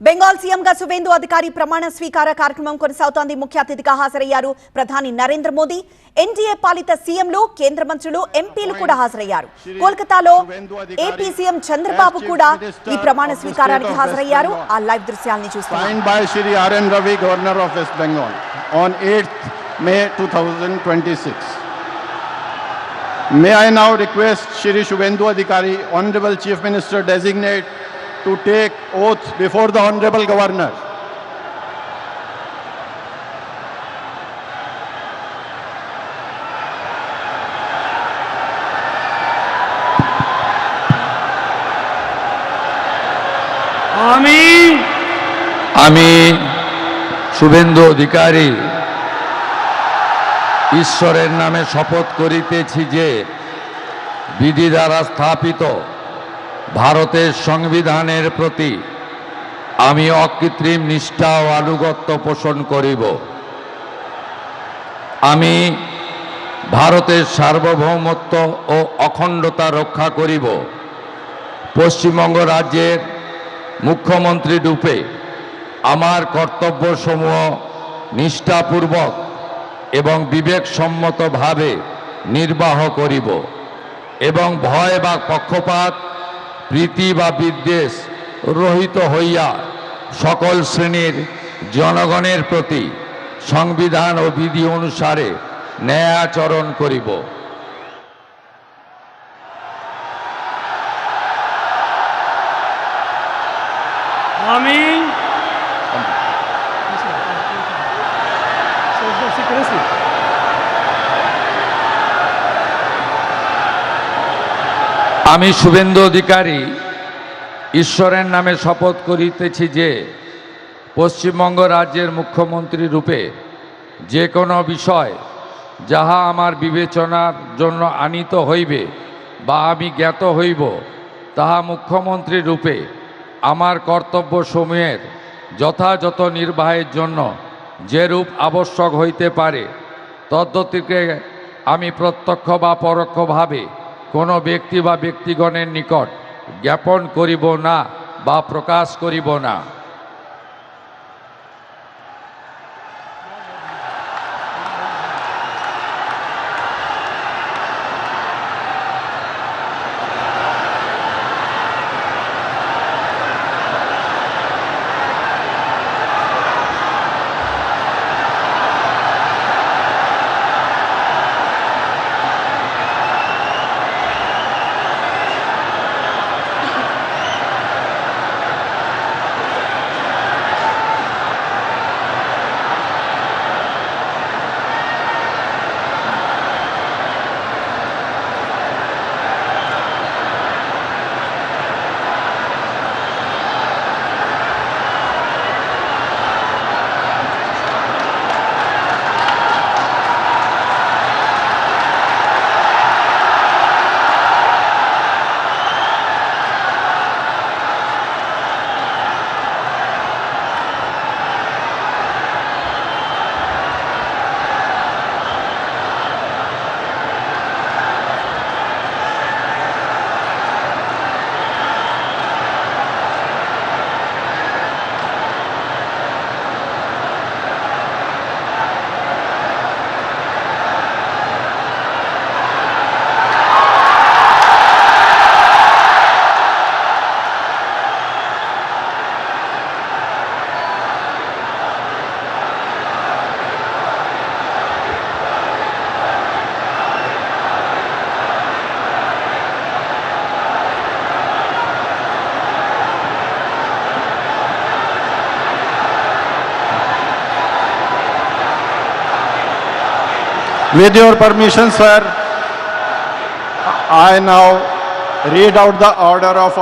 బెంగాల్ సీఎంగా సువేందు అధికారి ప్రమాణ స్వీకార కార్యక్రమం కొనసాగుతోంది. ముఖ్య అతిథిగా హాజరయ్యారు ప్రధాని నరేంద్ర మోదీ. ఎన్డీఏ పాలిత సీఎంలు, కేంద్ర మంత్రులు, ఎంపీలు కూడా హాజరయ్యారు. కోల్కతాలో ఏపీ సీఎం చంద్రబాబు కూడా ఈ ప్రమాణ స్వీకారానికి హాజరయ్యారు. ఆ లైవ్ దృశ్యాలను చూస్తున్నాం. May I now request Shri Shubhendu Adhikari, Honorable Chief Minister Designate, to take oath before the Honorable Governor. আমি শুভেন্দু অধিকারী ঈশ্বরের নামে শপথ করিতেছি যে বিধি দ্বারা স্থাপিত ভারতের সংবিধানের প্রতি আমি অকৃত্রিম নিষ্ঠা ও আনুগত্য পোষণ করিব। আমি ভারতের সার্বভৌমত্ব ও অখণ্ডতা রক্ষা করিব। পশ্চিমবঙ্গ রাজ্যের মুখ্যমন্ত্রী রূপে আমার কর্তব্যসমূহ নিষ্ঠাপূর্বক এবং বিবেকসম্মতভাবে নির্বাহ করিব এবং ভয় বা পক্ষপাত, প্রীতি বা বিদ্বেষ রহিত হইয়া সকল শ্রেণীর জনগণের প্রতি সংবিধান ও বিধি অনুসারে ন্যায় আচরণ করিব। আমি আমি শুভেন্দু অধিকারী ঈশ্বরের নামে শপথ করিতেছি যে পশ্চিমবঙ্গ রাজ্যের মুখ্যমন্ত্রী রূপে যে কোনো বিষয় যাহা আমার বিবেচনার জন্য আনিত হইবে বা আমি জ্ঞাত হইব, তাহা মুখ্যমন্ত্রী রূপে আমার কর্তব্যসমূহের যথাযথ নির্বাহের জন্য যেরূপ আবশ্যক হইতে পারে তদ্গতিকে আমি প্রত্যক্ষ বা পরোক্ষভাবে কোনো ব্যক্তি বা ব্যক্তিগণের নিকট জ্ঞাপন করিব না বা প্রকাশ করিব না। With your permission, sir, I now read out the order of